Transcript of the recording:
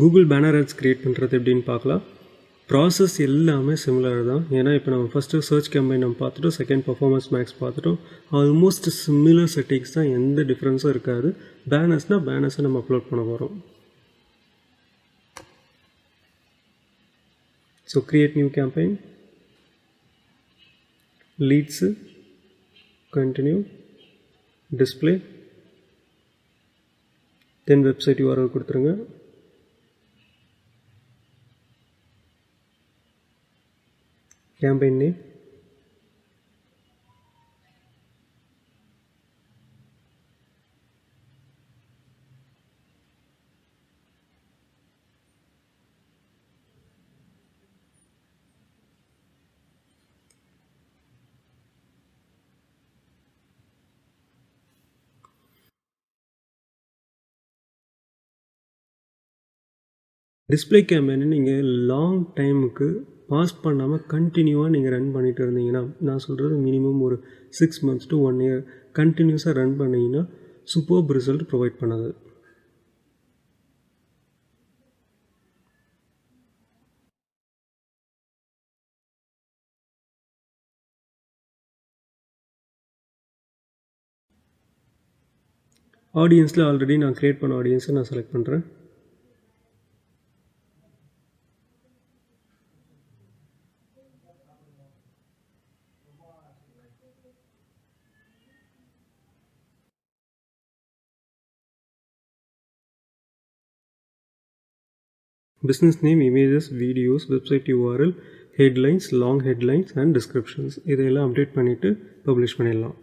Google banner ads create பண்ணுறது எப்படின்னு பார்க்கலாம். ப்ராசஸ் எல்லாமே சிமிலர் தான். ஏன்னா இப்போ நம்ம ஃபஸ்ட்டு சர்ச் கேம்பெயின் நம்ம பார்த்துட்டோம், செகண்ட் பர்ஃபார்மன்ஸ் மேக்ஸ் பார்த்துட்டோம். ஆல்மோஸ்ட் சிமிலர் செட்டிங்ஸ் தான், எந்த டிஃப்ரென்ஸும் இருக்காது. பேனர்ஸ்னால் பேனர்ஸை நம்ம அப்லோட் பண்ண போகிறோம். So create new campaign, leads, continue, display, then website URL கொடுத்துருங்க. கேம்பெயின் நேம், டிஸ்பிளே கேம்பெயினை நீங்கள் லாங் டைமுக்கு பாஸ் பண்ணாமல் கண்டினியூவாக நீங்கள் ரன் பண்ணிகிட்டு இருந்தீங்கன்னா, நான் சொல்கிறது மினிமம் ஒரு 6 months to 1 year கண்டினியூஸாக ரன் பண்ணிங்கன்னா சூப்பர்ப் ரிசல்ட் ப்ரொவைட் பண்ணாது. ஆடியன்ஸில் ஆல்ரெடி நான் க்ரியேட் பண்ண ஆடியன்ஸை நான் செலக்ட் பண்ணுறேன். business name, images, videos, website URL, headlines, long headlines and descriptions இதெல்லாம் அப்டேட் பண்ணிவிட்டு பப்ளிஷ் பண்ணிடலாம்.